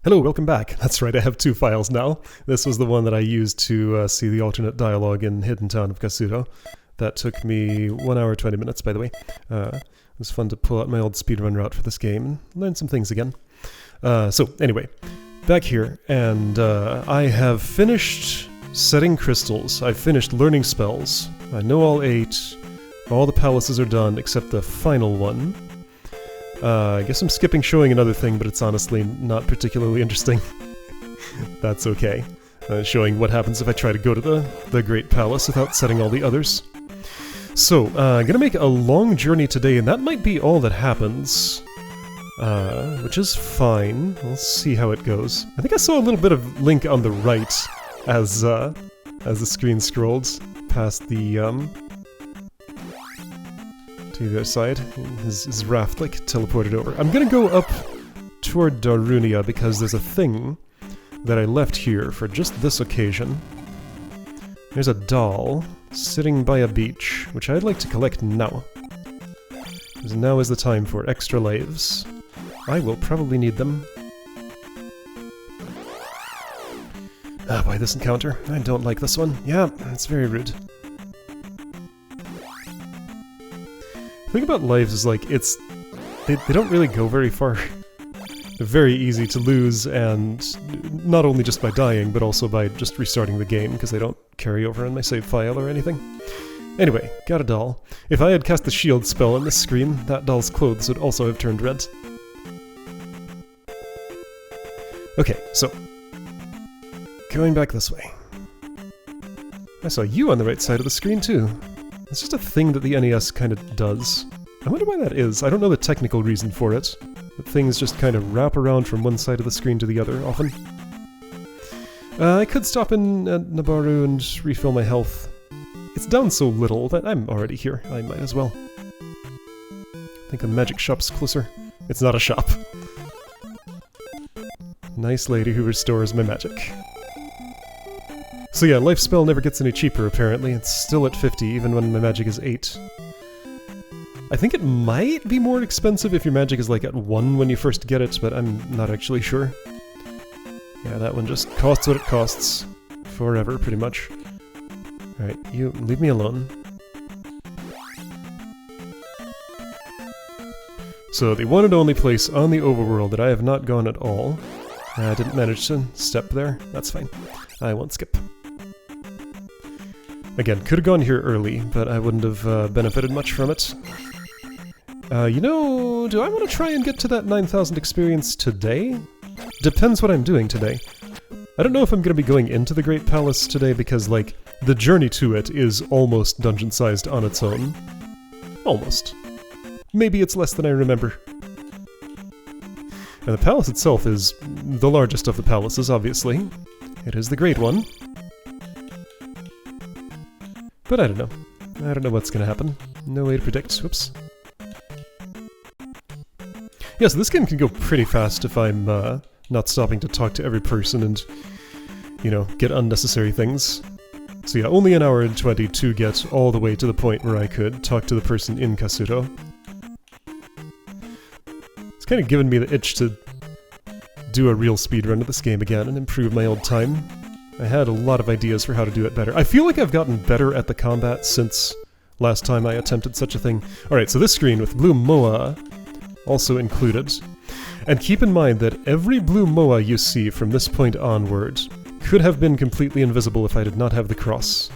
Hello, welcome back. That's right, I have two files now. This was the one that I used to see the alternate dialogue in Hidden Town of Kasuto. That took me 1 hour 20 minutes, by the way. It was fun to pull out my old speedrun route for this game and learn some things again. So, anyway, back here, and I have finished setting crystals. I've finished learning spells. I know all 8. All the palaces are done except the final one. I guess I'm skipping showing another thing, but it's honestly not particularly interesting. That's okay. Showing what happens if I try to go to the Great Palace without setting all the others. So, I'm gonna make a long journey today, and that might be all that happens. Which is fine. We'll see how it goes. I think I saw a little bit of Link on the right as the screen scrolled past the to the other side. His raft, like, teleported over. I'm gonna go up toward Darunia because there's a thing that I left here for just this occasion. There's a doll sitting by a beach, which I'd like to collect now. Because now is the time for extra lives. I will probably need them. Ah, boy, this encounter. I don't like this one. Yeah, it's very rude. The thing about lives is, like, they don't really go very far. They're very easy to lose, and not only just by dying, but also by just restarting the game, because they don't carry over in my save file or anything. Anyway, got a doll. If I had cast the shield spell on this screen, that doll's clothes would also have turned red. Okay, so going back this way. I saw you on the right side of the screen, too. It's just a thing that the NES kind of does. I wonder why that is. I don't know the technical reason for it. But things just kind of wrap around from one side of the screen to the other, often. I could stop in Nabaru and refill my health. It's down so little that I'm already here. I might as well. I think the magic shop's closer. It's not a shop. Nice lady who restores my magic. So yeah, life spell never gets any cheaper, apparently. It's still at 50, even when my magic is 8. I think it might be more expensive if your magic is like at 1 when you first get it, but I'm not actually sure. Yeah, that one just costs what it costs. Forever, pretty much. Alright, you leave me alone. So, the one and only place on the overworld that I have not gone at all. I didn't manage to step there. That's fine. I won't skip. Again, could have gone here early, but I wouldn't have benefited much from it. You know, do I want to try and get to that 9,000 experience today? Depends what I'm doing today. I don't know if I'm going to be going into the Great Palace today because, like, the journey to it is almost dungeon-sized on its own. Almost. Maybe it's less than I remember. And the palace itself is the largest of the palaces, obviously. It is the great one. But I don't know. I don't know what's gonna happen. No way to predict. Whoops. Yeah, so this game can go pretty fast if I'm not stopping to talk to every person and, you know, get unnecessary things. So yeah, only an hour and 20 to get all the way to the point where I could talk to the person in Kasuto. It's kind of given me the itch to do a real speedrun of this game again and improve my old time. I had a lot of ideas for how to do it better. I feel like I've gotten better at the combat since last time I attempted such a thing. Alright, so this screen with blue Moa also included. And keep in mind that every blue Moa you see from this point onward could have been completely invisible if I did not have the cross.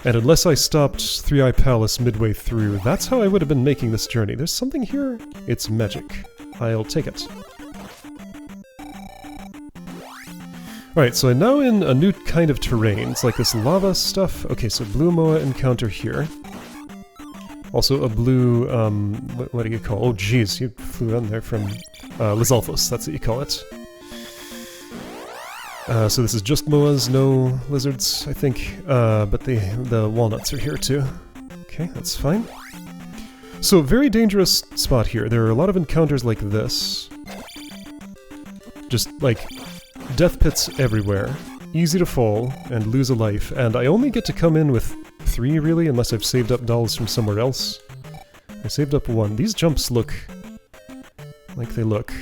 And unless I stopped Three Eye Palace midway through, that's how I would have been making this journey. There's something here. It's magic. I'll take it. Alright, so I'm now in a new kind of terrain. It's like this lava stuff. Okay, so blue Moa encounter here. Also a blue, what do you call? Oh jeez, you flew on there from Lizalfos, that's what you call it. So this is just Moas, no lizards, I think. But the walnuts are here too. Okay, that's fine. So, very dangerous spot here. There are a lot of encounters like this. Just, like, death pits everywhere, easy to fall, and lose a life, and I only get to come in with 3, really, unless I've saved up dolls from somewhere else. I saved up 1. These jumps look like they look.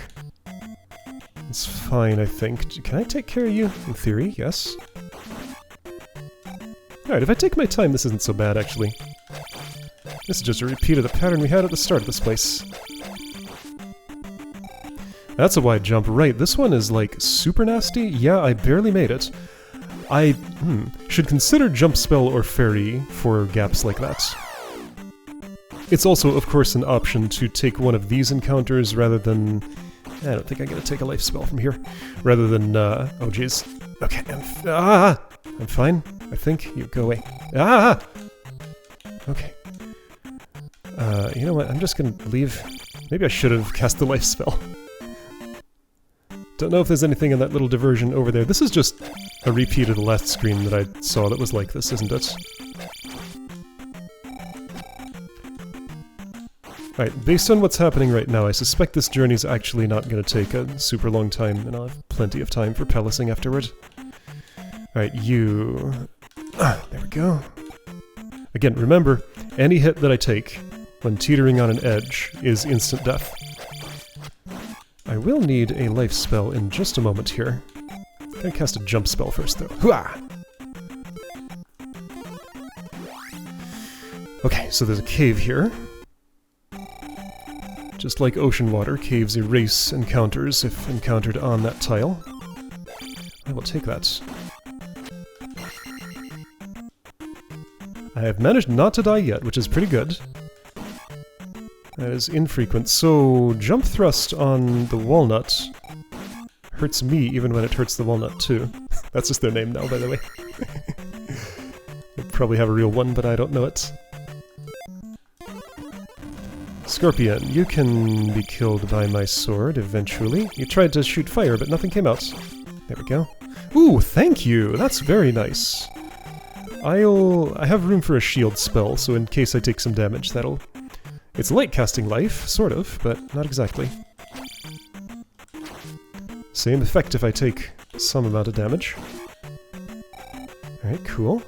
It's fine, I think. Can I take care of you? In theory, yes. Alright, if I take my time, this isn't so bad, actually. This is just a repeat of the pattern we had at the start of this place. That's a wide jump. Right, this one is, like, super nasty? Yeah, I barely made it. I, should consider jump spell or fairy for gaps like that. It's also, of course, an option to take one of these encounters rather than... I don't think I'm gonna take a life spell from here. Rather than, oh jeez. Okay, I'm fine, I think. You go away. Ah! Okay. You know what, I'm just gonna leave. Maybe I should have cast the life spell. Don't know if there's anything in that little diversion over there. This is just a repeat of the last screen that I saw that was like this, isn't it? Alright, based on what's happening right now, I suspect this journey's actually not going to take a super long time, and I'll have plenty of time for pellicing afterward. Alright, you... there we go. Again, remember, any hit that I take when teetering on an edge is instant death. I will need a life spell in just a moment here. I'm gonna cast a jump spell first, though. Hooah! Okay, so there's a cave here. Just like ocean water, caves erase encounters if encountered on that tile. I will take that. I have managed not to die yet, which is pretty good. That is infrequent. So, jump thrust on the walnut hurts me even when it hurts the walnut too. That's just their name now, by the way. They probably have a real one, but I don't know it. Scorpion, you can be killed by my sword eventually. You tried to shoot fire, but nothing came out. There we go. Ooh, thank you! That's very nice. I have room for a shield spell, so in case I take some damage, that'll... It's like casting life, sort of, but not exactly. Same effect if I take some amount of damage. Alright, cool.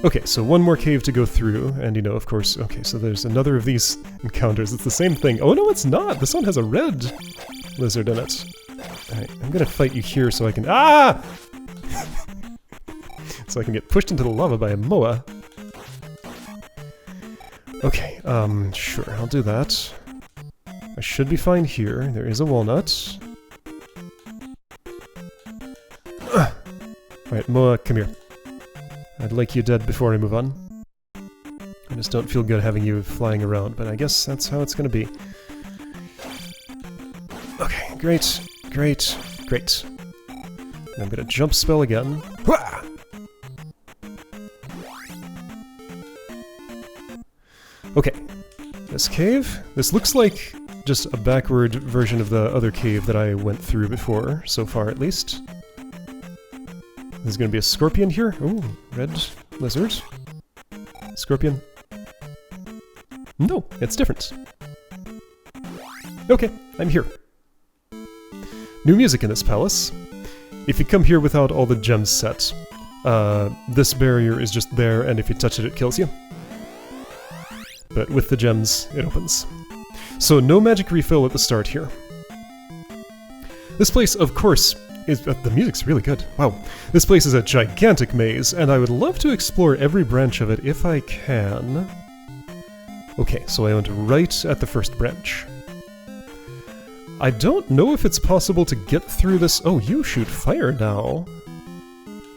Okay, so one more cave to go through, and you know, of course, okay, so there's another of these encounters. It's the same thing. Oh no, it's not! This one has a red lizard in it. Alright, I'm gonna fight you here so I can... Ah! So I can get pushed into the lava by a moa. Okay, sure, I'll do that. I should be fine here. There is a walnut. Alright, moa, come here. I'd like you dead before I move on. I just don't feel good having you flying around, but I guess that's how it's gonna be. Okay, great, great, great. And I'm gonna jump spell again. Hwah! Okay, this cave. This looks like just a backward version of the other cave that I went through before, so far at least. There's gonna be a scorpion here. Ooh, red lizard. Scorpion. No, it's different. Okay, I'm here. New music in this palace. If you come here without all the gems set, this barrier is just there, and if you touch it, it kills you. But with the gems, it opens. So no magic refill at the start here. This place, of course, is... the music's really good. Wow. This place is a gigantic maze, and I would love to explore every branch of it if I can. Okay, so I went right at the first branch. I don't know if it's possible to get through this... Oh, you shoot fire now.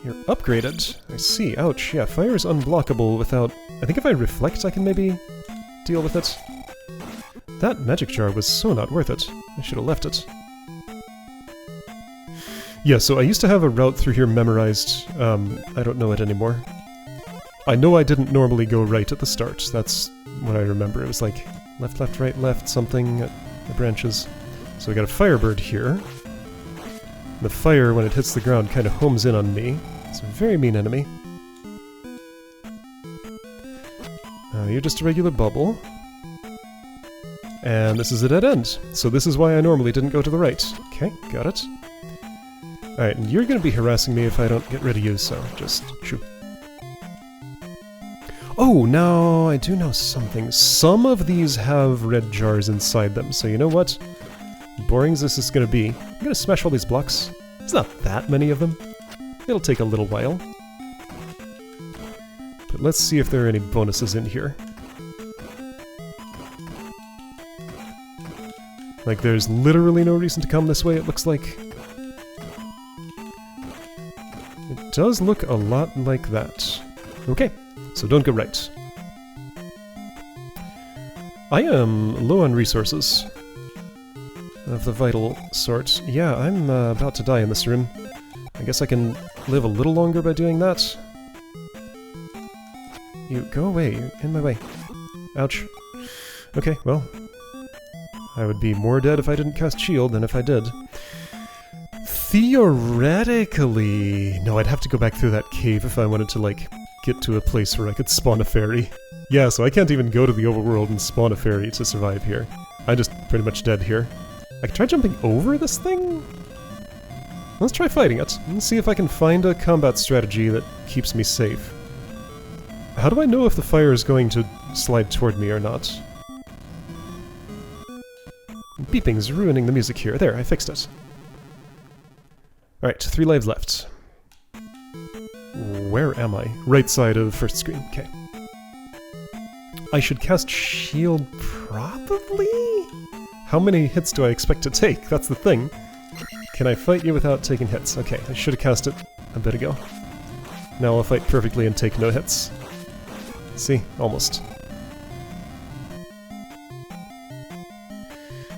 You're upgraded. I see. Ouch. Yeah, fire is unblockable without... I think if I reflect, I can maybe deal with it. That magic jar was so not worth it. I should have left it. Yeah, so I used to have a route through here memorized. I don't know it anymore. I know I didn't normally go right at the start. That's what I remember. It was like left, left, right, left, something at the branches. So we got a firebird here. The fire, when it hits the ground, kind of homes in on me. It's a very mean enemy. You're just a regular bubble. And this is a dead end. So this is why I normally didn't go to the right. Okay, got it. Alright, and you're gonna be harassing me if I don't get rid of you, so just shoo. Oh, now I do know something. Some of these have red jars inside them, so you know what? boring as this is going to be, I'm going to smash all these blocks. There's not that many of them. It'll take a little while. But let's see if there are any bonuses in here. Like, there's literally no reason to come this way, it looks like. It does look a lot like that. Okay, so don't go right. I am low on resources. Of the vital sort. Yeah, I'm about to die in this room. I guess I can live a little longer by doing that. You, go away, you're in my way. Ouch. Okay, well. I would be more dead if I didn't cast shield than if I did. Theoretically... No, I'd have to go back through that cave if I wanted to, like, get to a place where I could spawn a fairy. Yeah, so I can't even go to the overworld and spawn a fairy to survive here. I'm just pretty much dead here. I can try jumping over this thing? Let's try fighting it, and see if I can find a combat strategy that keeps me safe. How do I know if the fire is going to slide toward me or not? Beeping's ruining the music here. There, I fixed it. Alright, 3 lives left. Where am I? Right side of first screen. Okay. I should cast shield probably? How many hits do I expect to take? That's the thing. Can I fight you without taking hits? Okay, I should have cast it a bit ago. Now I'll fight perfectly and take no hits. See? Almost.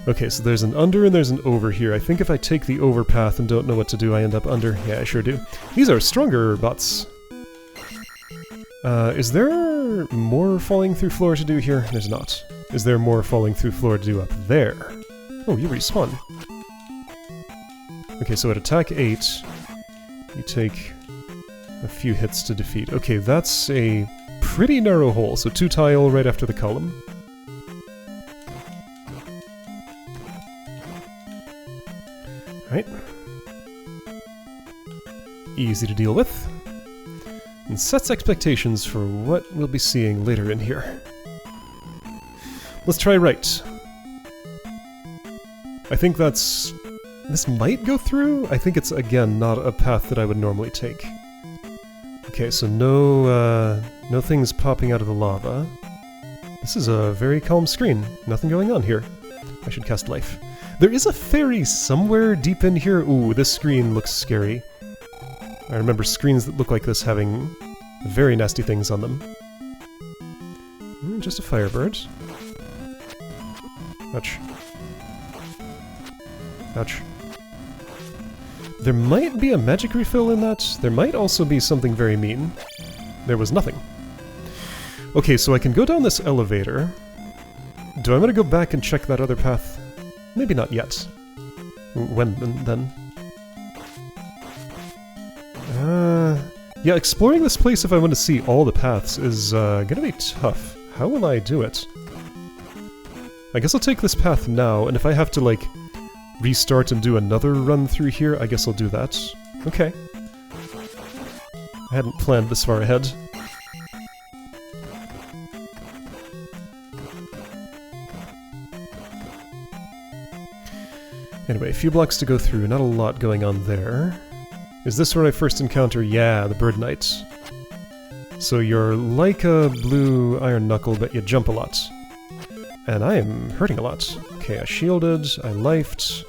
Okay, so there's an under and there's an over here. I think if I take the over path and don't know what to do, I end up under. Yeah, I sure do. These are stronger bots. Is there more falling through floor to do here? There's not. Is there more falling through floor to do up there? Oh, you respawn. Okay, so at attack 8, you take a few hits to defeat. Okay, that's a pretty narrow hole, so 2 tile right after the column. Right. Easy to deal with. And sets expectations for what we'll be seeing later in here. Let's try right. I think that's... This might go through? I think it's, again, not a path that I would normally take. Okay, so no things popping out of the lava. This is a very calm screen. Nothing going on here. I should cast life. There is a fairy somewhere deep in here. Ooh, this screen looks scary. I remember screens that look like this having very nasty things on them. Just a firebird. Ouch. Ouch. There might be a magic refill in that. There might also be something very mean. There was nothing. Okay, so I can go down this elevator. Do I want to go back and check that other path? Maybe not yet. When then? Yeah, exploring this place if I want to see all the paths is gonna be tough. How will I do it? I guess I'll take this path now, and if I have to, like, restart and do another run through here, I guess I'll do that. Okay. I hadn't planned this far ahead. Anyway, a few blocks to go through, not a lot going on there. Is this where I first encounter, yeah, the Bird Knight. So you're like a blue iron knuckle, but you jump a lot. And I am hurting a lot. Okay, I shielded, I lifed.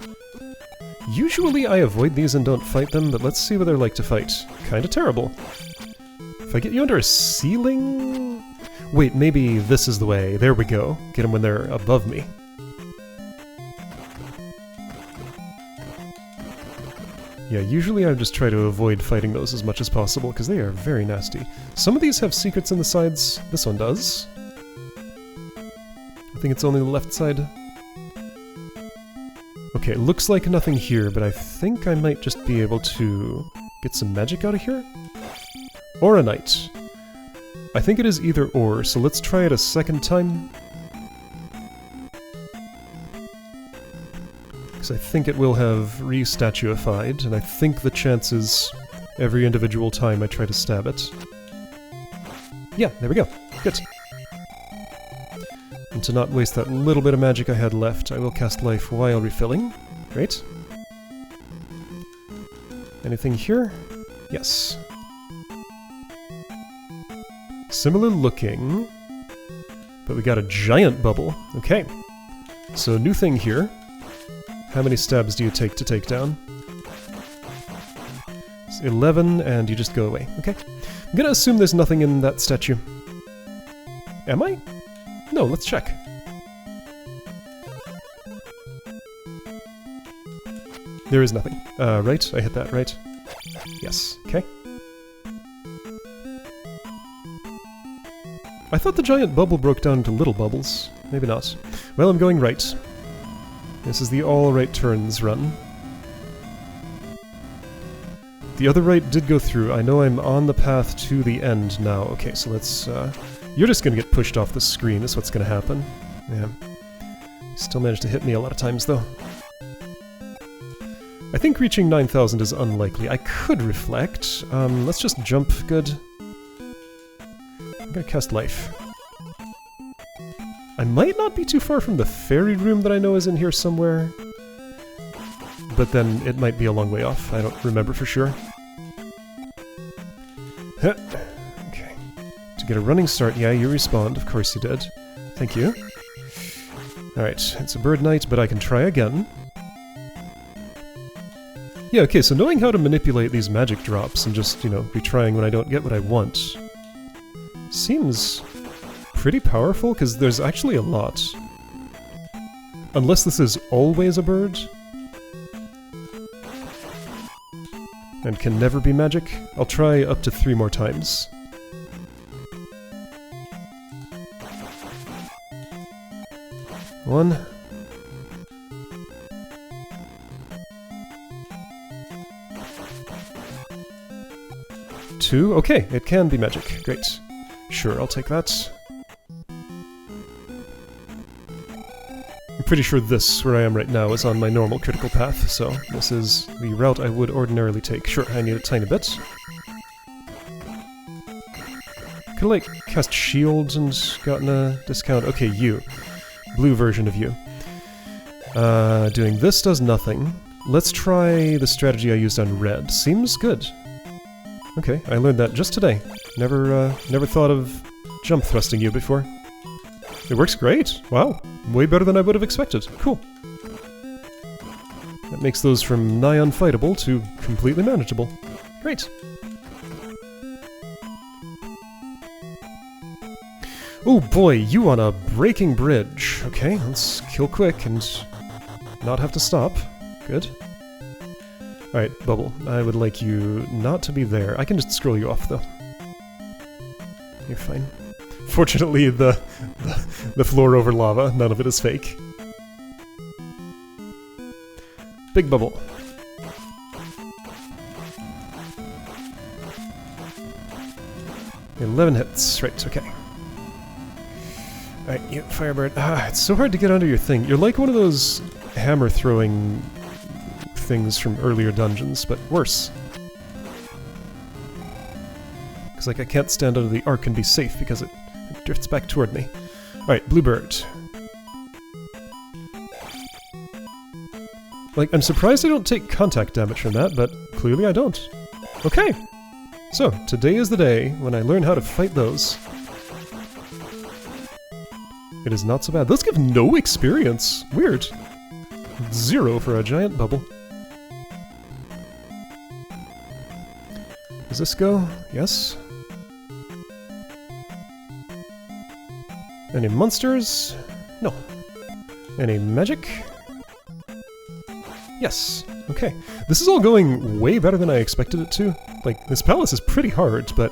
Usually I avoid these and don't fight them, but let's see what they're like to fight. Kinda terrible. If I get you under a ceiling... Wait, maybe this is the way. There we go. Get them when they're above me. Yeah, usually I just try to avoid fighting those as much as possible, because they are very nasty. Some of these have secrets in the sides. This one does. I think it's only the left side. Okay, looks like nothing here, but I think I might just be able to get some magic out of here? Or a knight. I think it is either or, so let's try it a second time. Because I think it will have re-statuified, and I think the chances every individual time I try to stab it. Yeah, there we go. Good. And And to not waste that little bit of magic I had left, I will cast life while refilling. Great. Anything here? Yes. Similar looking, but we got a giant bubble. Okay. So new thing here. How many stabs do you take to take down? It's 11, and you just go away. Okay. I'm gonna assume there's nothing in that statue. Am I? No, let's check. There is nothing. Right? I hit that, right? Yes. Okay. I thought the giant bubble broke down into little bubbles. Maybe not. Well, I'm going right. This is the all right turns run. The other right did go through. I know I'm on the path to the end now. Okay, so let's... You're just gonna get pushed off the screen, is what's gonna happen. Yeah. You still managed to hit me a lot of times, though. I think reaching 9,000 is unlikely. I could reflect. Let's just jump good. I'm gonna cast life. I might not be too far from the fairy room that I know is in here somewhere. But then it might be a long way off. I don't remember for sure. Huh. Okay. To get a running start, yeah, you respawned. Of course you did. Thank you. Alright, it's a bird night, but I can try again. Yeah, okay, so knowing how to manipulate these magic drops and just, you know, retrying when I don't get what I want seems pretty powerful, because there's actually a lot. Unless this is always a bird. And can never be magic. I'll try up to 3 more times. One. Two. Okay, it can be magic. Great. Sure, I'll take that. I'm pretty sure this, where I am right now, is on my normal critical path, so this is the route I would ordinarily take. Sure, I need a tiny bit. Could've, like, cast shields and gotten a discount. Okay, you. Blue version of you. Doing this does nothing. Let's try the strategy I used on red. Seems good. Okay, I learned that just today. Never thought of jump thrusting you before. It works great! Wow, way better than I would have expected. Cool. That makes those from nigh unfightable to completely manageable. Great. Oh boy, you on a breaking bridge. Okay, let's kill quick and not have to stop. Good. Alright, Bubble, I would like you not to be there. I can just scroll you off, though. You're fine. Fortunately, the floor over lava, none of it is fake. Big Bubble. "11 hits. Right, okay. Alright, you, Firebird. Ah, it's so hard to get under your thing. You're like one of those hammer-throwing things from earlier dungeons, but worse. Because, like, I can't stand under the arc and be safe because it drifts back toward me. Alright, Bluebird. Like, I'm surprised I don't take contact damage from that, but clearly I don't. Okay! So, today is the day when I learn how to fight those. It is not so bad. Those give no experience! Weird. 0 for a giant bubble. Does this go? Yes. Any monsters? No. Any magic? Yes. Okay. This is all going way better than I expected it to. Like, this palace is pretty hard, but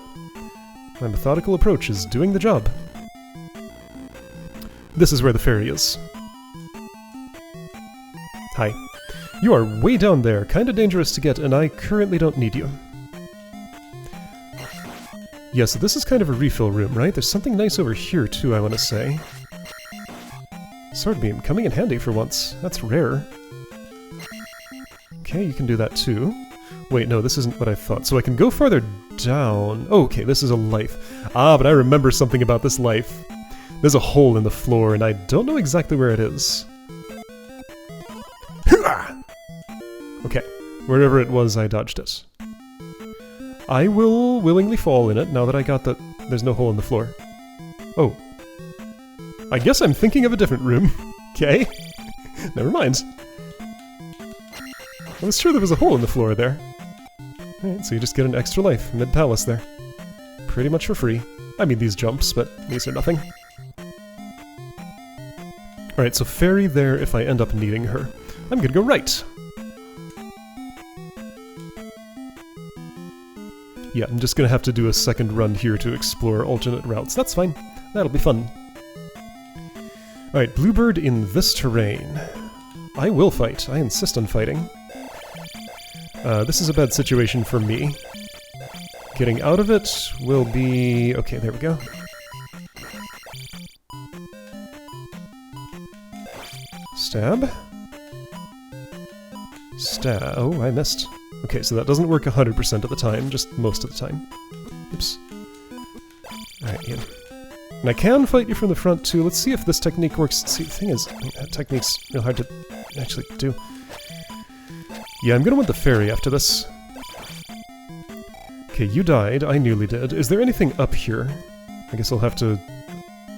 my methodical approach is doing the job. This is where the fairy is. Hi. You are way down there, kinda dangerous to get, and I currently don't need you. Yeah, so this is kind of a refill room, right? There's something nice over here, too, I want to say. Sword beam, coming in handy for once. That's rare. Okay, you can do that, too. Wait, no, this isn't what I thought. So I can go farther down. Oh, okay, this is a life. Ah, but I remember something about this life. There's a hole in the floor, and I don't know exactly where it is. Okay, wherever it was, I dodged it. I will willingly fall in it, now that I got that there's no hole in the floor. Oh. I guess I'm thinking of a different room. Okay. Never mind. I was sure there was a hole in the floor there. Alright, so you just get an extra life mid-palace there. Pretty much for free. I mean these jumps, but these are nothing. Alright, so fairy there if I end up needing her. I'm gonna go right. Yeah, I'm just gonna have to do a second run here to explore alternate routes. That's fine. That'll be fun. Alright, Bluebird in this terrain. I will fight. I insist on fighting. This is a bad situation for me. Getting out of it will be... Okay, there we go. Stab. Stab. Oh, I missed. Okay, so that doesn't work 100% of the time, just most of the time. Oops. Alright, yeah. And I can fight you from the front too. Let's see if this technique works. See, the thing is, that technique's real hard to actually do. Yeah, I'm gonna want the fairy after this. Okay, you died. I nearly did. Is there anything up here? I guess I'll have to...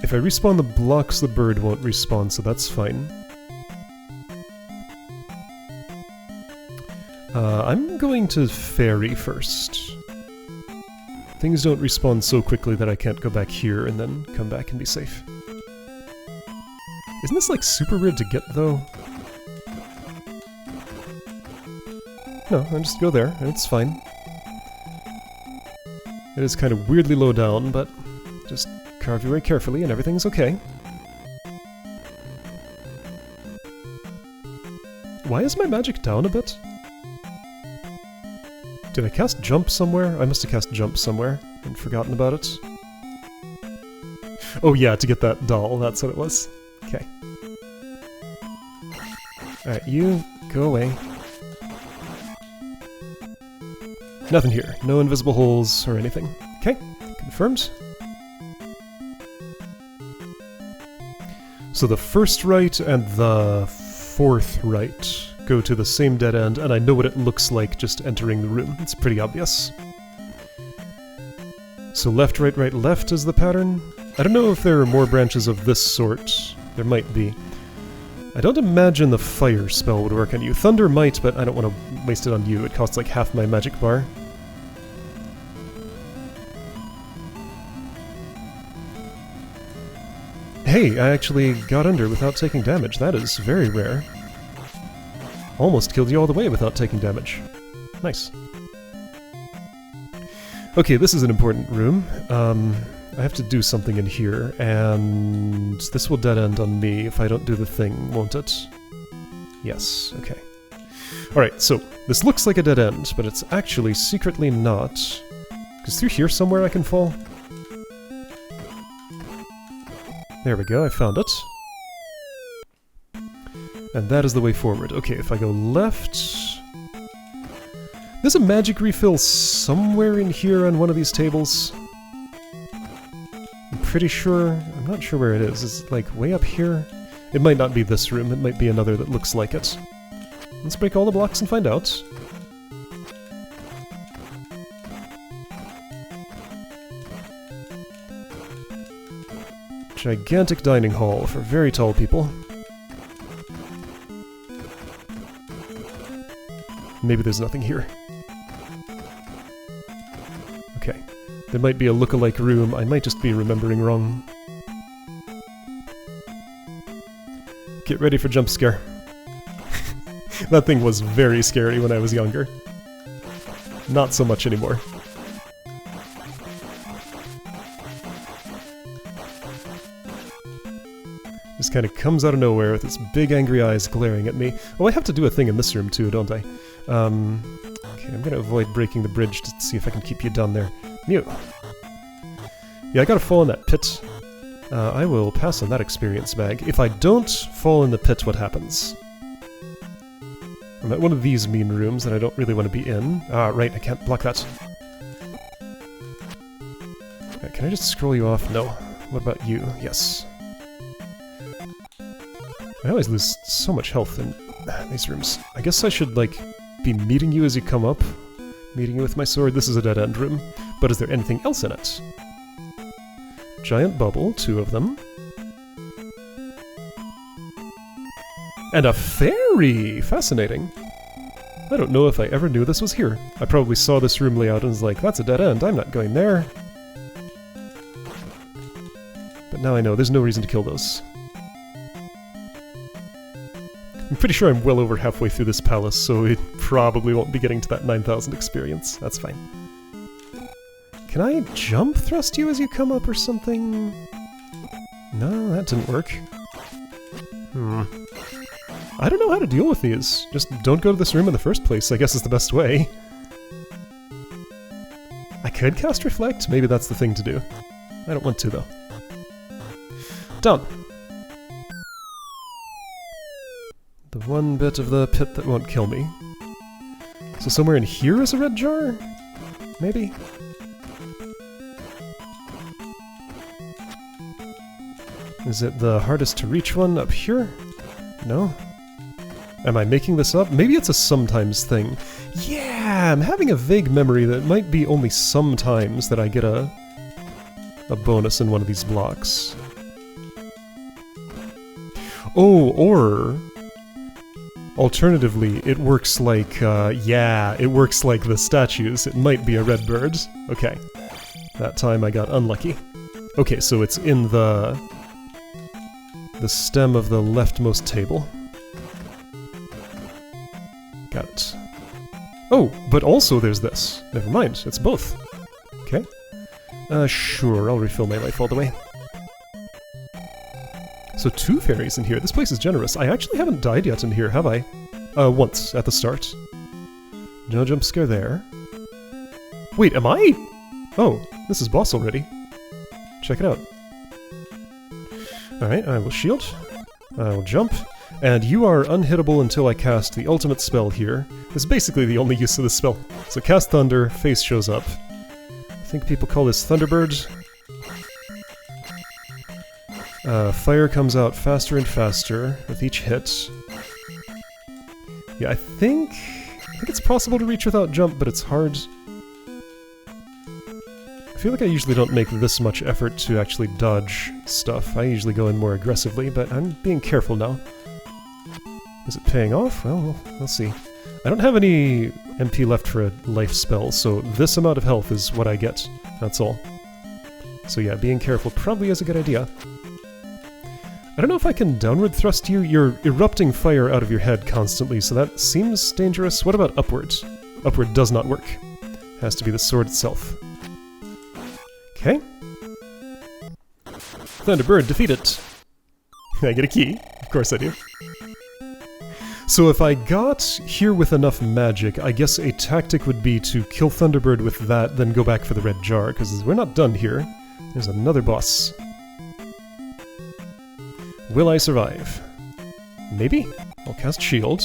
If I respawn the blocks, the bird won't respawn, so that's fine. I'm going to fairy first. Things don't respawn so quickly that I can't go back here and then come back and be safe. Isn't this like super weird to get though? No, I just go there and it's fine. It is kind of weirdly low down, but just carve your way carefully and everything's okay. Why is my magic down a bit? Did I cast jump somewhere? I must have cast jump somewhere and forgotten about it. Oh yeah, to get that doll, that's what it was. Okay. Alright, you go away. Nothing here. No invisible holes or anything. Okay, confirmed. So the first right and the fourth right go to the same dead end, and I know what it looks like just entering the room. It's pretty obvious. So left, right, right, left is the pattern. I don't know if there are more branches of this sort. There might be. I don't imagine the fire spell would work on you. Thunder might, but I don't want to waste it on you. It costs like half my magic bar. Hey, I actually got under without taking damage. That is very rare. Almost killed you all the way without taking damage. Nice. Okay, this is an important room. I have to do something in here, and this will dead end on me if I don't do the thing, won't it? Yes, okay. Alright, so this looks like a dead end, but it's actually secretly not. Is through here somewhere I can fall? There we go, I found it. And that is the way forward. Okay, if I go left... There's a magic refill somewhere in here on one of these tables. I'm pretty sure... I'm not sure where it is. Is it like way up here? It might not be this room, it might be another that looks like it. Let's break all the blocks and find out. Gigantic dining hall for very tall people. Maybe there's nothing here. Okay. There might be a look-alike room. I might just be remembering wrong. Get ready for jump scare. That thing was very scary when I was younger. Not so much anymore. Just kind of comes out of nowhere with its big angry eyes glaring at me. Oh, I have to do a thing in this room too, don't I? Okay, I'm gonna avoid breaking the bridge to see if I can keep you down there. Mew! Yeah, I gotta fall in that pit. I will pass on that experience bag. If I don't fall in the pit, what happens? I'm at one of these mean rooms that I don't really want to be in. Ah, right, I can't block that. Right, can I just scroll you off? No. What about you? Yes. I always lose so much health in these rooms. I guess I should, like, be meeting you as you come up. Meeting you with my sword. This is a dead-end room. But is there anything else in it? Giant bubble, 2 of them. And a fairy! Fascinating. I don't know if I ever knew this was here. I probably saw this room layout and was like, that's a dead end, I'm not going there. But now I know, there's no reason to kill those. I'm pretty sure I'm well over halfway through this palace, so we probably won't be getting to that 9,000 experience. That's fine. Can I jump thrust you as you come up or something? No, that didn't work. I don't know how to deal with these. Just don't go to this room in the first place, I guess is the best way. I could cast Reflect, maybe that's the thing to do. I don't want to, though. Down! The one bit of the pit that won't kill me. So somewhere in here is a red jar? Maybe? Is it the hardest to reach one up here? No? Am I making this up? Maybe it's a sometimes thing. Yeah, I'm having a vague memory that it might be only sometimes that I get a bonus in one of these blocks. Oh, or alternatively, it works like, yeah, it works like the statues. It might be a red bird. Okay. That time I got unlucky. Okay, so it's in the stem of the leftmost table. Got it. Oh, but also there's this. Never mind, it's both. Okay. Sure, I'll refill my life all the way. So 2 fairies in here. This place is generous. I actually haven't died yet in here, have I? Once, at the start. No jump scare there. Wait, am I? Oh, this is boss already. Check it out. Alright, I will shield. I will jump. And you are unhittable until I cast the ultimate spell here. It's basically the only use of this spell. So cast Thunder, face shows up. I think people call this Thunderbird. Fire comes out faster and faster with each hit. Yeah, I think it's possible to reach without jump, but it's hard. I feel like I usually don't make this much effort to actually dodge stuff. I usually go in more aggressively, but I'm being careful now. Is it paying off? Well, we'll see. I don't have any MP left for a life spell, so this amount of health is what I get. That's all. So yeah, being careful probably is a good idea. I don't know if I can downward thrust you. You're erupting fire out of your head constantly, so that seems dangerous. What about upward? Upward does not work. Has to be the sword itself. Okay. Thunderbird defeated. I get a key. Of course I do. So if I got here with enough magic, I guess a tactic would be to kill Thunderbird with that, then go back for the red jar, because we're not done here. There's another boss. Will I survive? Maybe? I'll cast Shield.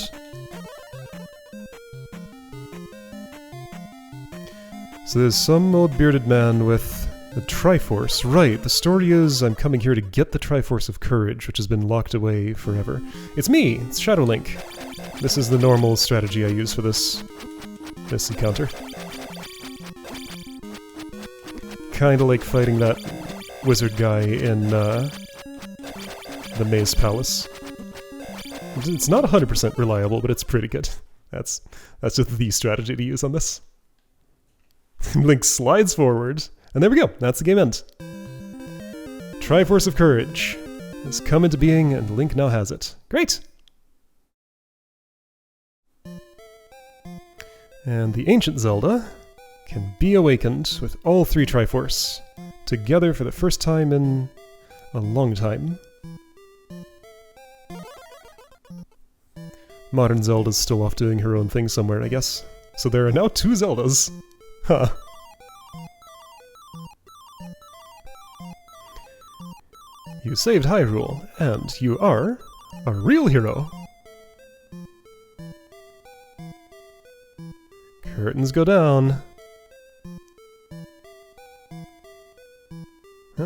So there's some old bearded man with the Triforce. Right, the story is I'm coming here to get the Triforce of Courage, which has been locked away forever. It's me! It's Shadow Link. This is the normal strategy I use for this encounter. Kinda like fighting that wizard guy in the Maze Palace. It's not 100% reliable, but it's pretty good. That's just the strategy to use on this. Link slides forward, and there we go, that's the game end. Triforce of Courage has come into being, and Link now has it. Great! And the ancient Zelda can be awakened with all 3 Triforce, together for the first time in a long time. Modern Zelda's still off doing her own thing somewhere, I guess. So there are now 2 Zeldas. Huh. You saved Hyrule, and you are a real hero. Curtains go down.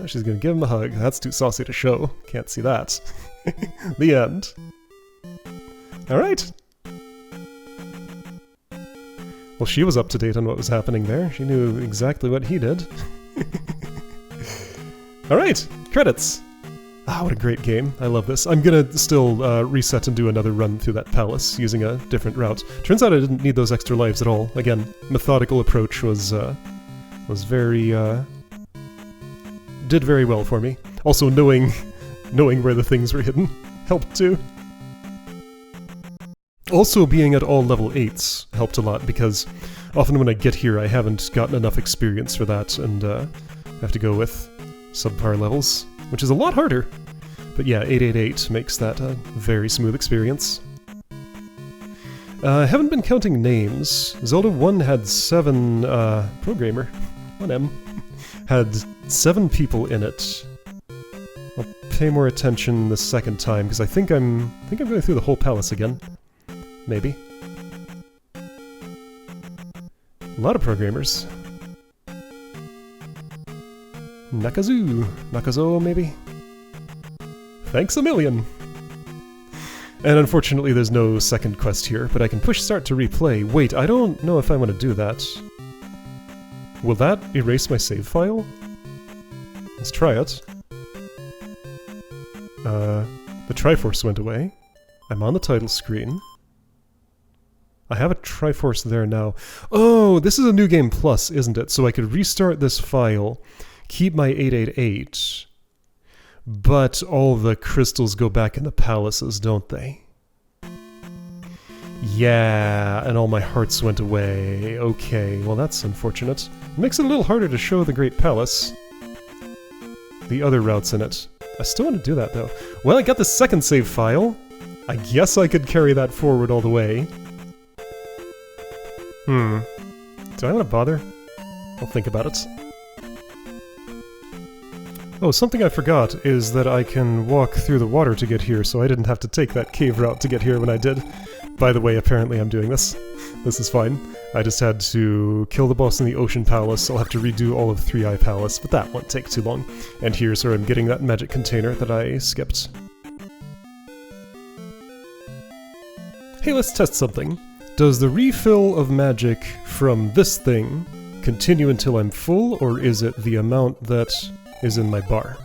She's gonna give him a hug. That's too saucy to show. Can't see that. The end. Alright. Well, she was up to date on what was happening there. She knew exactly what he did. Alright, credits! Ah, what a great game. I love this. I'm gonna still reset and do another run through that palace using a different route. Turns out I didn't need those extra lives at all. Again, methodical approach was very, did very well for me. Also, knowing where the things were hidden helped too. Also, being at all level 8s helped a lot, because often when I get here I haven't gotten enough experience for that, and have to go with subpar levels, which is a lot harder. But yeah, 888 makes that a very smooth experience. I haven't been counting names. Zelda 1 had 7, programmer, 1M, had 7 people in it. I'll pay more attention the second time, because I think I'm going through the whole palace again. Maybe. A lot of programmers. Nakazo, maybe? Thanks a million! And unfortunately there's no second quest here, but I can push start to replay. Wait, I don't know if I want to do that. Will that erase my save file? Let's try it. The Triforce went away. I'm on the title screen. I have a Triforce there now. Oh, this is a New Game Plus, isn't it? So I could restart this file, keep my 888, but all the crystals go back in the palaces, don't they? Yeah, and all my hearts went away. Okay, well that's unfortunate. It makes it a little harder to show the Great Palace. The other routes in it. I still want to do that though. Well, I got the second save file. I guess I could carry that forward all the way. Do I want to bother? I'll think about it. Oh, something I forgot is that I can walk through the water to get here, so I didn't have to take that cave route to get here when I did. By the way, apparently I'm doing this. This is fine. I just had to kill the boss in the Ocean Palace. I'll have to redo all of 3-Eye Palace, but that won't take too long. And here's where I'm getting that magic container that I skipped. Hey, let's test something. Does the refill of magic from this thing continue until I'm full, or is it the amount that is in my bar?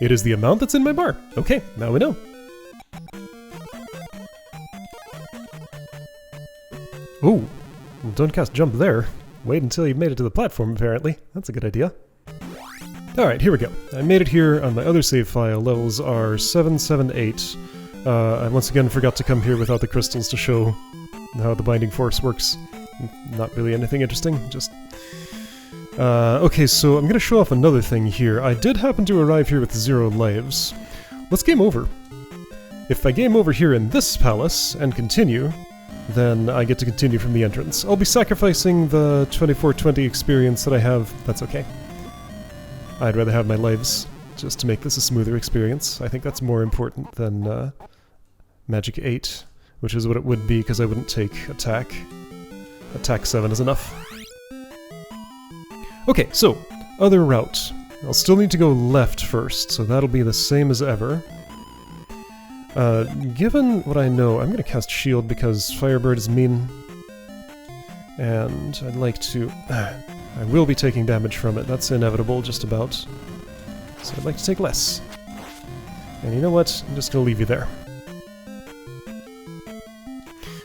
It is the amount that's in my bar. Okay, now we know. Ooh, don't cast jump there. Wait until you've made it to the platform, apparently. That's a good idea. Alright, here we go. I made it here on my other save file. Levels are 7, 7, 8. I once again forgot to come here without the crystals to show how the binding force works. Not really anything interesting, just... okay, so I'm gonna show off another thing here. I did happen to arrive here with 0 lives. Let's game over. If I game over here in this palace and continue, then I get to continue from the entrance. I'll be sacrificing the 2420 experience that I have. That's okay. I'd rather have my lives, just to make this a smoother experience. I think that's more important than Magic 8, which is what it would be because I wouldn't take attack. Attack 7 is enough. Okay, so, other route. I'll still need to go left first, so that'll be the same as ever. Given what I know, I'm gonna cast Shield because Firebird is mean. And I'd like to... I will be taking damage from it, that's inevitable just about. So I'd like to take less. And you know what? I'm just gonna leave you there.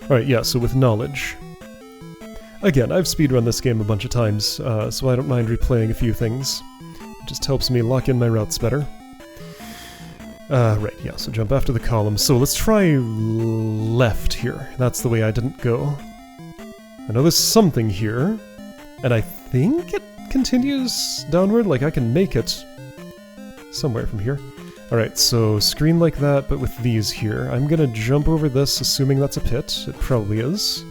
Alright, yeah, so with knowledge. Again, I've speedrun this game a bunch of times, so I don't mind replaying a few things. It just helps me lock in my routes better. Right, yeah, so jump after the column. So let's try left here. That's the way I didn't go. I know there's something here, and I think it continues downward, like I can make it somewhere from here. Alright, so screen like that, but with these here. I'm gonna jump over this, assuming that's a pit. It probably is.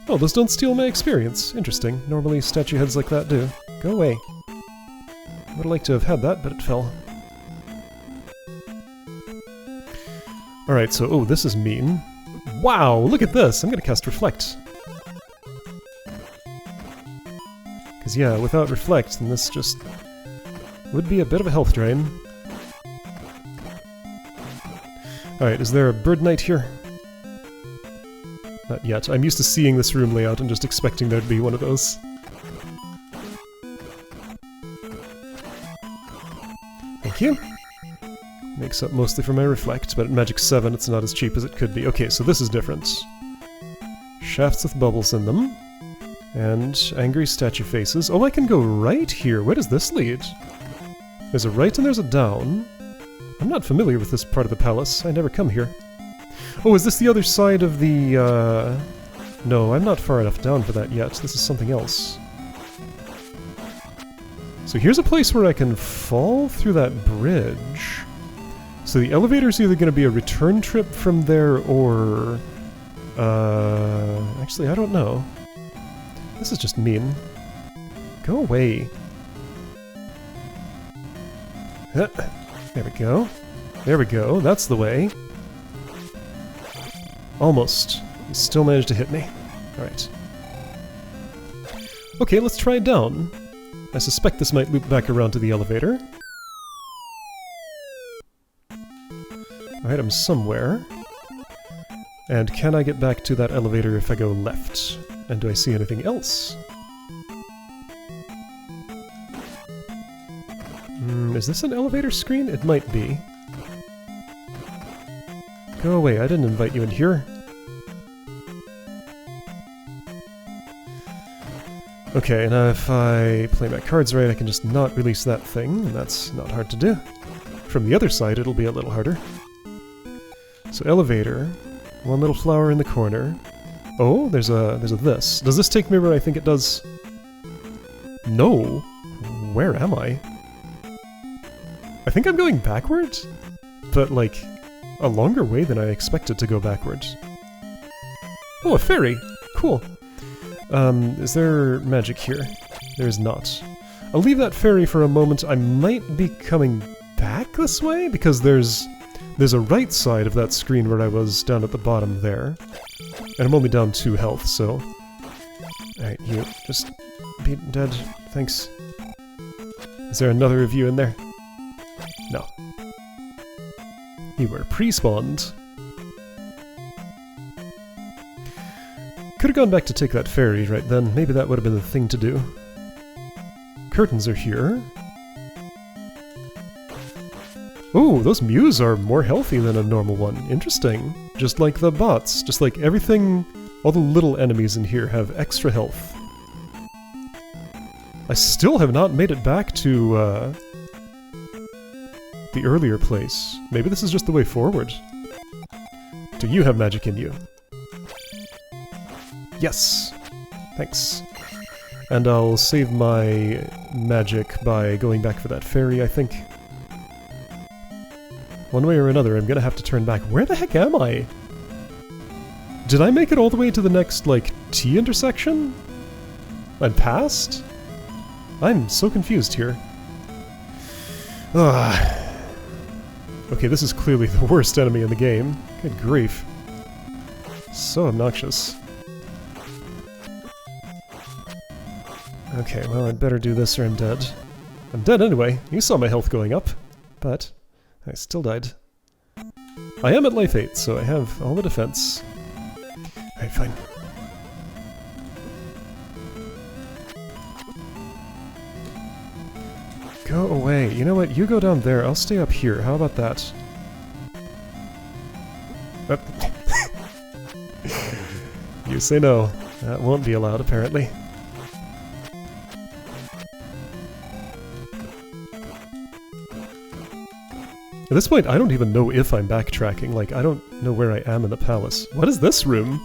Oh, those don't steal my experience. Interesting. Normally statue heads like that do. Go away. Would have liked to have had that, but it fell. Alright, so, oh, this is mean. Wow, look at this! I'm gonna cast Reflect. Because yeah, without Reflect, then this just would be a bit of a health drain. Alright, is there a bird knight here? Not yet. I'm used to seeing this room layout and just expecting there to be one of those. Thank you. Makes up mostly for my Reflect, but at Magic 7 it's not as cheap as it could be. Okay, so this is different. Shafts with bubbles in them. And angry statue faces. Oh, I can go right here. Where does this lead? There's a right and there's a down. I'm not familiar with this part of the palace. I never come here. Oh, is this the other side of the, No, I'm not far enough down for that yet. This is something else. So here's a place where I can fall through that bridge. So the elevator's either going to be a return trip from there or... Actually, I don't know. This is just mean. Go away. There we go. There we go. That's the way. Almost. You still managed to hit me. Alright. Okay, let's try it down. I suspect this might loop back around to the elevator. Alright, I'm somewhere. And can I get back to that elevator if I go left? And do I see anything else? Is this an elevator screen? It might be. Go away, I didn't invite you in here. Okay, now if I play my cards right, I can just not release that thing, and that's not hard to do. From the other side, it'll be a little harder. So elevator, one little flower in the corner. Oh, there's a this. Does this take me where I think it does? No. Where am I? I think I'm going backwards, but like a longer way than I expected to go backwards. Oh, a fairy! Cool. Is there magic here? There's not. I'll leave that fairy for a moment. I might be coming back this way, because there's a right side of that screen where I was down at the bottom there. And I'm only down 2 health, so... Alright, you just be dead. Thanks. Is there another of you in there? No. You were pre-spawned. Could have gone back to take that fairy right then. Maybe that would have been the thing to do. Curtains are here. Ooh, those mews are more healthy than a normal one. Interesting. Just like the bots. Just like everything... All the little enemies in here have extra health. I still have not made it back to, the earlier place. Maybe this is just the way forward. Do you have magic in you? Yes! Thanks. And I'll save my magic by going back for that fairy, I think. One way or another, I'm gonna have to turn back. Where the heck am I? Did I make it all the way to the next, like, T intersection? I'm past? I'm so confused here. Ugh. Okay, this is clearly the worst enemy in the game. Good grief. So obnoxious. Okay, well, I'd better do this or I'm dead. I'm dead anyway. You saw my health going up. But I still died. I am at life 8, so I have all the defense. Alright, fine. Go away. You know what? You go down there. I'll stay up here. How about that? You say no. That won't be allowed, apparently. At this point, I don't even know if I'm backtracking. Like, I don't know where I am in the palace. What is this room?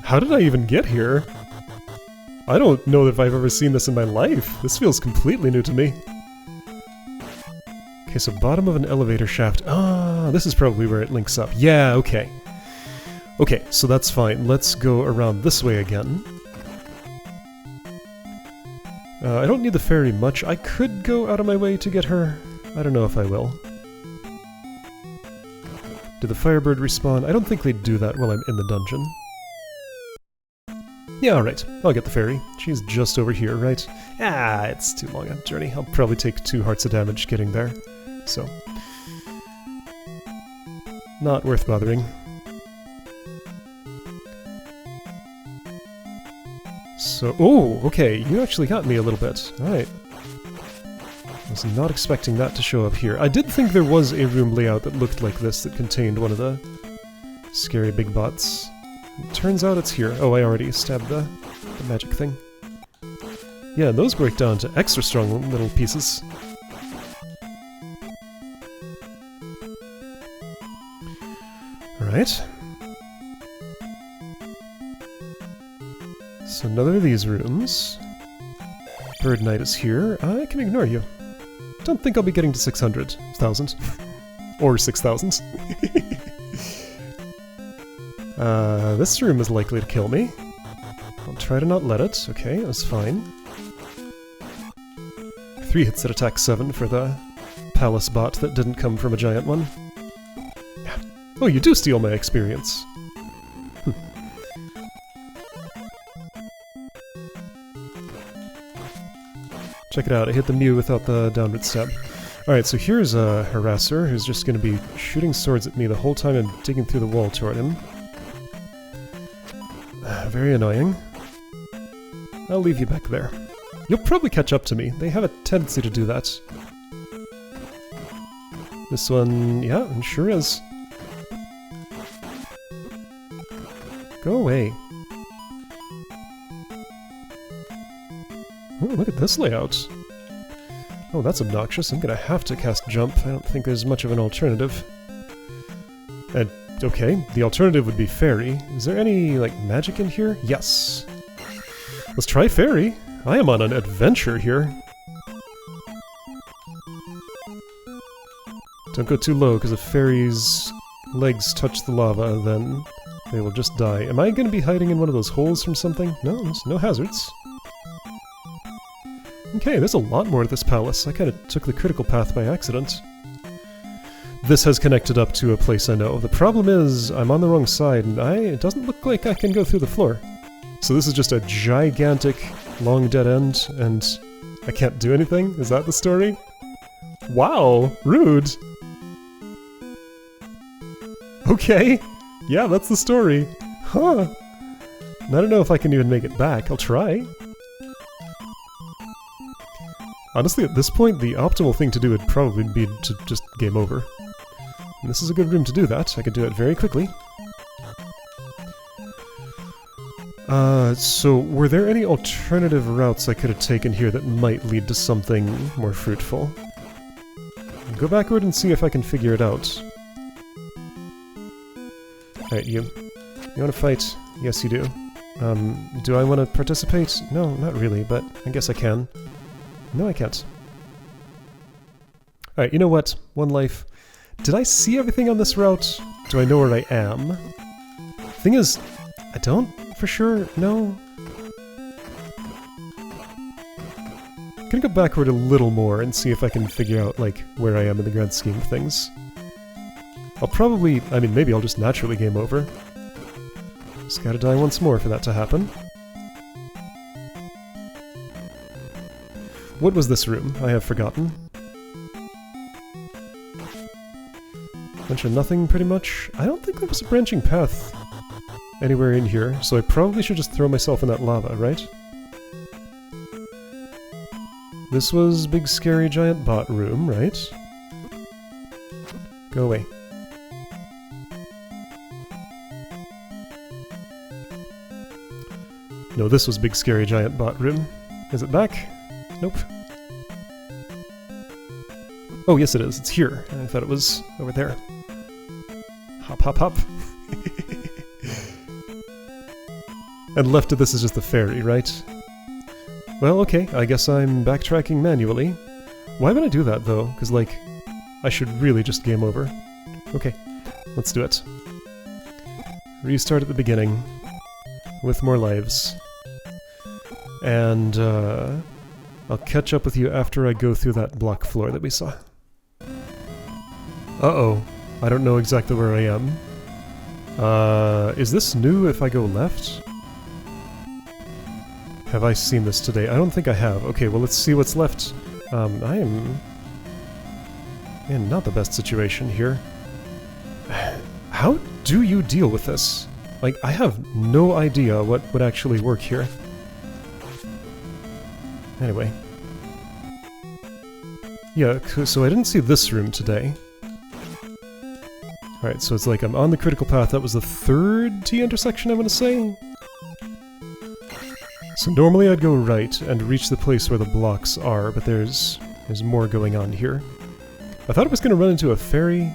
How did I even get here? I don't know if I've ever seen this in my life. This feels completely new to me. Okay, so bottom of an elevator shaft. Ah, this is probably where it links up. Yeah, okay. Okay, so that's fine. Let's go around this way again. I don't need the fairy much. I could go out of my way to get her. I don't know if I will. Did the firebird respawn? I don't think they'd do that while I'm in the dungeon. Yeah, alright. I'll get the fairy. She's just over here, right? Ah, it's too long a journey. I'll probably take 2 hearts of damage getting there. So, not worth bothering. So, oh, okay, you actually got me a little bit. Alright. I was not expecting that to show up here. I did think there was a room layout that looked like this that contained one of the scary big bots. It turns out it's here. Oh, I already stabbed the magic thing. Yeah, those break down to extra strong little pieces. Alright. So another of these rooms. Bird Knight is here. I can ignore you. Don't think I'll be getting to 600,000. Or 6,000. This room is likely to kill me. I'll try to not let it. Okay, that's fine. 3 hits at attack 7 for the palace bot that didn't come from a giant one. Oh, you do steal my experience. Check it out, I hit the Mew without the downward stab. Alright, so here's a harasser who's just going to be shooting swords at me the whole time I'm digging through the wall toward him. Very annoying. I'll leave you back there. You'll probably catch up to me. They have a tendency to do that. This one, yeah, it sure is. Go away. Oh, look at this layout. Oh, that's obnoxious. I'm gonna have to cast Jump. I don't think there's much of an alternative. Okay, the alternative would be Fairy. Is there any, like, magic in here? Yes. Let's try Fairy. I am on an adventure here. Don't go too low, because if Fairy's legs touch the lava, then they will just die. Am I gonna be hiding in one of those holes from something? No, there's no hazards. Okay, there's a lot more to this palace. I kind of took the critical path by accident. This has connected up to a place I know. The problem is, I'm on the wrong side, and it doesn't look like I can go through the floor. So this is just a gigantic, long dead end, and I can't do anything? Is that the story? Wow, rude! Okay, yeah, that's the story. Huh. I don't know if I can even make it back. I'll try. Honestly, at this point, the optimal thing to do would probably be to just game over. And this is a good room to do that. I can do it very quickly. So were there any alternative routes I could have taken here that might lead to something more fruitful? I'll go backward and see if I can figure it out. Alright, you wanna fight? Yes, you do. Do I want to participate? No, not really, but I guess I can. No, I can't. Alright, you know what? One life. Did I see everything on this route? Do I know where I am? Thing is, I don't for sure know. I'm gonna go backward a little more and see if I can figure out, like, where I am in the grand scheme of things. I'll probably, I mean, maybe I'll just naturally game over. Just gotta die once more for that to happen. What was this room? I have forgotten. Bunch of nothing, pretty much. I don't think there was a branching path anywhere in here, so I probably should just throw myself in that lava, right? This was big scary giant bot room, right? Go away. No, this was big scary giant bot room. Is it back? Nope. Oh, yes it is. It's here. I thought it was over there. Hop, hop, hop. And left of this is just the fairy, right? Well, okay. I guess I'm backtracking manually. Why would I do that, though? Because, like, I should really just game over. Okay. Let's do it. Restart at the beginning. With more lives. And, I'll catch up with you after I go through that block floor that we saw. Uh-oh. I don't know exactly where I am. Is this new if I go left? Have I seen this today? I don't think I have. Okay, well let's see what's left. I am in not the best situation here. How do you deal with this? Like, I have no idea what would actually work here. Anyway. Yeah, so I didn't see this room today. Alright, so it's like I'm on the critical path. That was the third T-intersection, I'm gonna say? So normally I'd go right and reach the place where the blocks are, but there's more going on here. I thought I was gonna run into a ferry,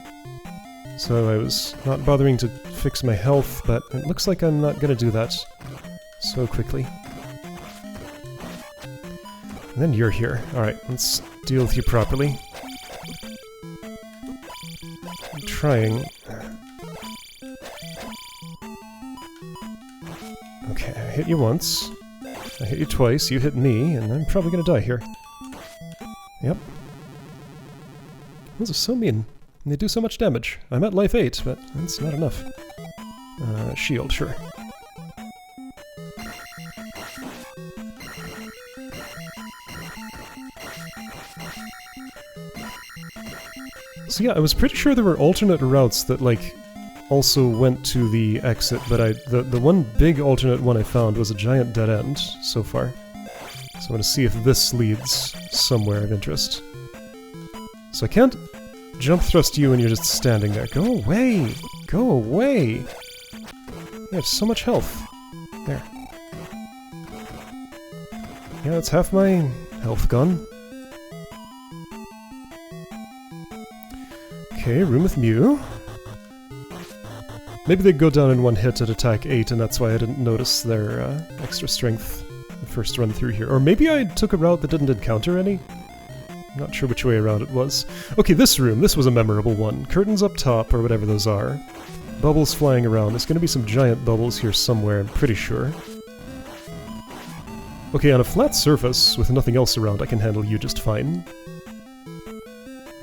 so I was not bothering to fix my health, but it looks like I'm not gonna do that so quickly. And then you're here. Alright, let's deal with you properly. I'm trying. Okay, I hit you once. I hit you twice, you hit me, and I'm probably gonna die here. Yep. Those are so mean. And they do so much damage. I'm at life 8, but that's not enough. Shield, sure. So yeah, I was pretty sure there were alternate routes that, like, also went to the exit, but the one big alternate one I found was a giant dead end so far. So I'm gonna see if this leads somewhere of interest. So I can't jump thrust you and you're just standing there. Go away! Go away! You have so much health. There. Yeah, that's half my health gone. Okay, room with Mew. Maybe they go down in one hit at attack 8, and that's why I didn't notice their extra strength the first run through here. Or maybe I took a route that didn't encounter any? I'm not sure which way around it was. Okay, this room, this was a memorable one. Curtains up top, or whatever those are. Bubbles flying around. There's gonna be some giant bubbles here somewhere, I'm pretty sure. Okay, on a flat surface, with nothing else around, I can handle you just fine.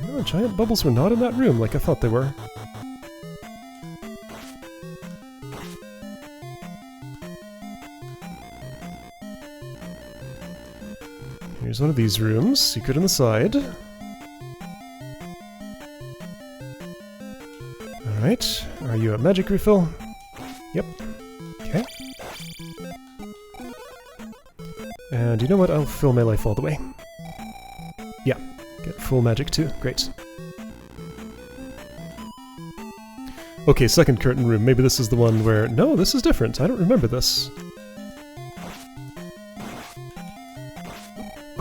Oh, giant bubbles were not in that room like I thought they were. Here's one of these rooms, secret on the side. Alright, are you a magic refill? Yep. Okay. And you know what, I'll fill my life all the way. Yeah, get full magic too, great. Okay, second curtain room, maybe this is the one where... No, this is different, I don't remember this.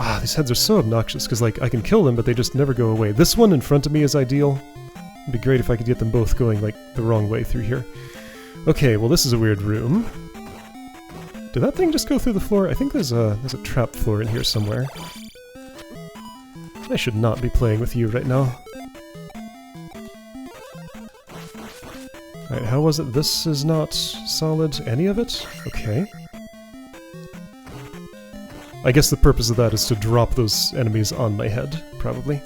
Ah, these heads are so obnoxious, because, like, I can kill them, but they just never go away. This one in front of me is ideal. It'd be great if I could get them both going, like, the wrong way through here. Okay, well this is a weird room. Did that thing just go through the floor? I think there's a trap floor in here somewhere. I should not be playing with you right now. Alright, how was it? This is not solid, any of it? Okay. I guess the purpose of that is to drop those enemies on my head, probably.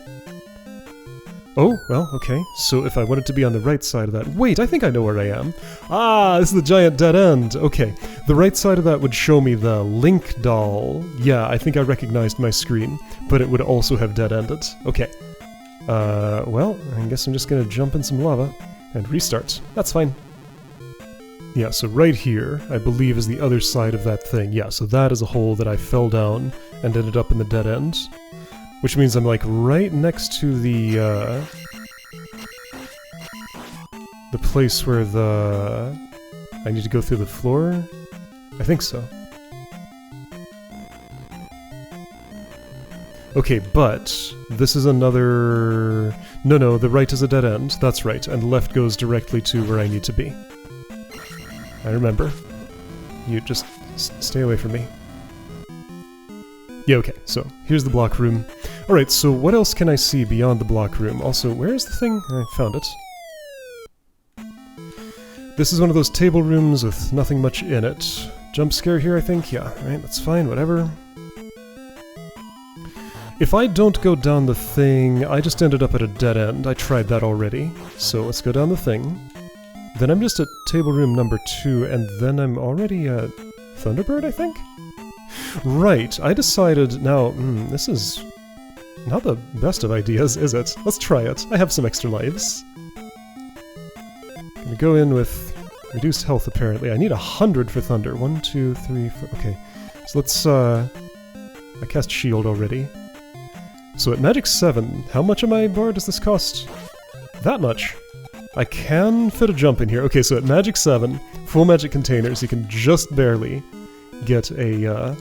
Oh, well, okay. So if I wanted to be on the right side of that... Wait, I think I know where I am. Ah, this is the giant dead end. Okay. The right side of that would show me the Link doll. Yeah, I think I recognized my screen, but it would also have dead-ended. Okay. Well, I guess I'm just gonna jump in some lava and restart. That's fine. Yeah, so right here, I believe, is the other side of that thing. Yeah, so that is a hole that I fell down and ended up in the dead end. Which means I'm, like, right next to the place where the... I need to go through the floor? I think so. Okay, but this is another... No, the right is a dead end. That's right, and left goes directly to where I need to be. I remember. You just stay away from me. Yeah, okay, so here's the block room. Alright, so what else can I see beyond the block room? Also, where is the thing? I found it. This is one of those table rooms with nothing much in it. Jump scare here, I think? Yeah, right, that's fine, whatever. If I don't go down the thing, I just ended up at a dead end. I tried that already. So let's go down the thing. Then I'm just at table room number 2, and then I'm already at Thunderbird, I think? Right, I decided now, this is not the best of ideas, is it? Let's try it. I have some extra lives. Gonna go in with reduced health, apparently. I need 100 for Thunder. 1, 2, 3, 4... Okay. So let's, I cast Shield already. So at Magic 7, how much of my bar does this cost? That much. I can fit a jump in here. Okay, so at Magic 7, full Magic containers, you can just barely get a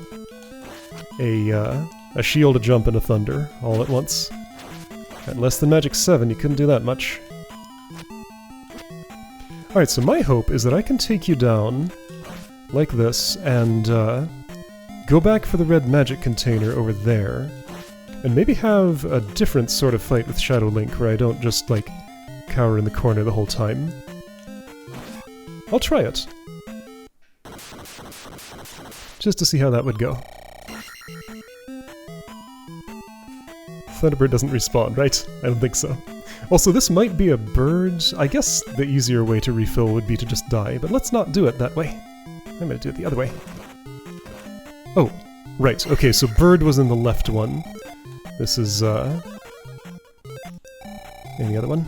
shield, a jump, and a thunder all at once. At less than Magic 7, you couldn't do that much. Alright, so my hope is that I can take you down like this and go back for the red magic container over there, and maybe have a different sort of fight with Shadow Link where I don't just, like, cower in the corner the whole time. I'll try it. Just to see how that would go. Thunderbird doesn't respawn, right? I don't think so. Also, this might be a bird. I guess the easier way to refill would be to just die, but let's not do it that way. I'm gonna do it the other way. Oh, right. Okay, so bird was in the left one. This is, in the other one.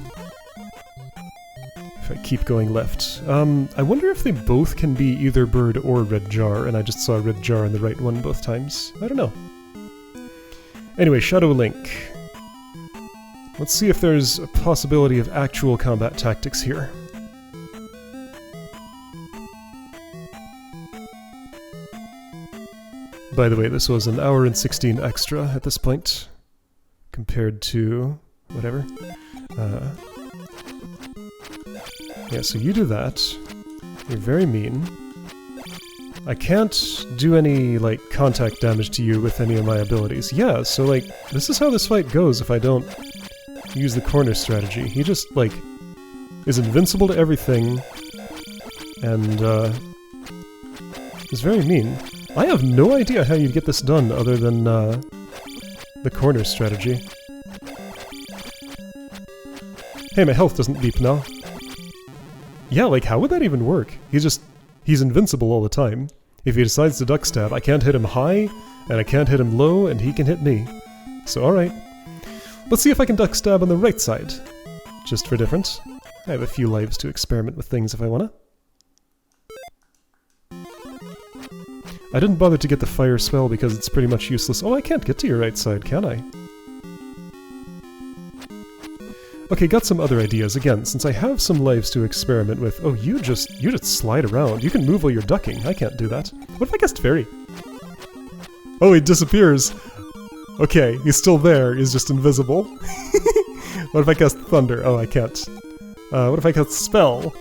If I keep going left. I wonder if they both can be either bird or red jar, and I just saw red jar in the right one both times. I don't know. Anyway, Shadow Link. Let's see if there's a possibility of actual combat tactics here. By the way, this was an hour and 16 extra at this point, compared to whatever. Yeah, so you do that. You're very mean. I can't do any, like, contact damage to you with any of my abilities. Yeah, so, like, this is how this fight goes if I don't use the corner strategy. He just, like, is invincible to everything, and, is very mean. I have no idea how you'd get this done other than, the corner strategy. Hey, my health doesn't beep now. Yeah, like, how would that even work? He's invincible all the time. If he decides to duck stab, I can't hit him high, and I can't hit him low, and he can hit me. So, alright. Let's see if I can duck stab on the right side. Just for difference. I have a few lives to experiment with things if I wanna. I didn't bother to get the fire spell because it's pretty much useless. Oh, I can't get to your right side, can I? Okay, got some other ideas. Again, since I have some lives to experiment with... Oh, you just slide around. You can move while you're ducking. I can't do that. What if I cast Fairy? Oh, he disappears! Okay, he's still there. He's just invisible. What if I cast Thunder? Oh, I can't. What if I cast Spell?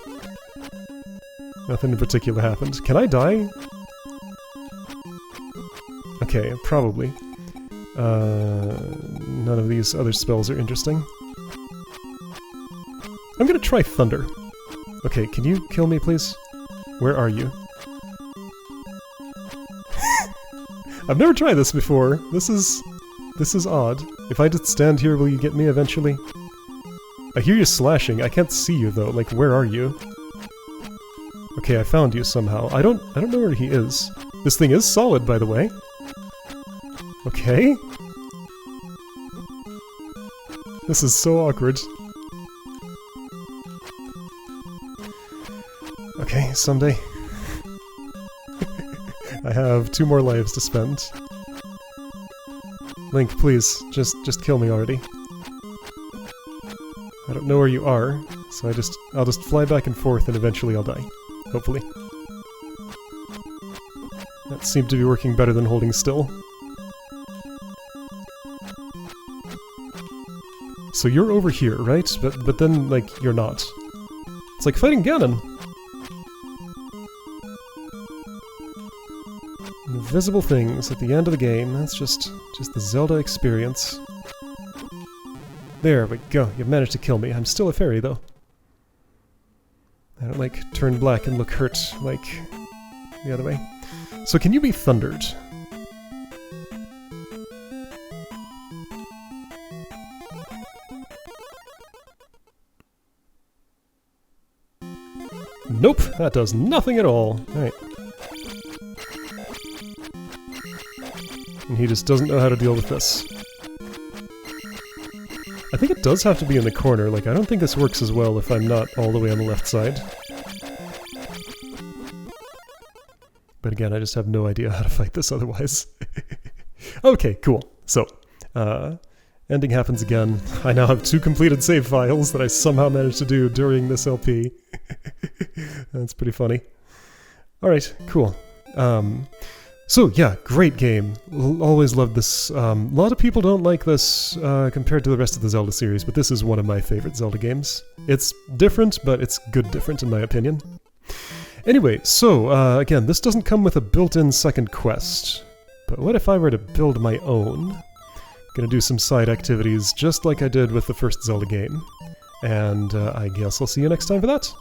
Nothing in particular happened. Can I die? Okay, probably. None of these other spells are interesting. I'm gonna try Thunder. Okay, can you kill me, please? Where are you? I've never tried this before. This is odd. If I just stand here, will you get me eventually? I hear you slashing. I can't see you though. Like, where are you? Okay, I found you somehow. I don't know where he is. This thing is solid, by the way. Okay. This is so awkward. Okay, someday. I have 2 more lives to spend. Link, please, just kill me already. I don't know where you are, so I'll just fly back and forth and eventually I'll die. Hopefully. That seemed to be working better than holding still. So you're over here, right? But then, like, you're not. It's like fighting Ganon! Invisible things at the end of the game. That's just the Zelda experience. There we go. You've managed to kill me. I'm still a fairy, though. I don't, like, turn black and look hurt like the other way. So can you be thundered? Nope, that does nothing at all. Alright. and he just doesn't know how to deal with this. I think it does have to be in the corner, like I don't think this works as well if I'm not all the way on the left side. But again, I just have no idea how to fight this otherwise. Okay, cool. So, ending happens again. I now have 2 completed save files that I somehow managed to do during this LP. That's pretty funny. Alright, cool. So yeah, great game. Always loved this. A lot of people don't like this compared to the rest of the Zelda series, but this is one of my favorite Zelda games. It's different, but it's good different in my opinion. Anyway, so again, this doesn't come with a built-in second quest. But what if I were to build my own? Gonna do some side activities just like I did with the first Zelda game. And I guess I'll see you next time for that.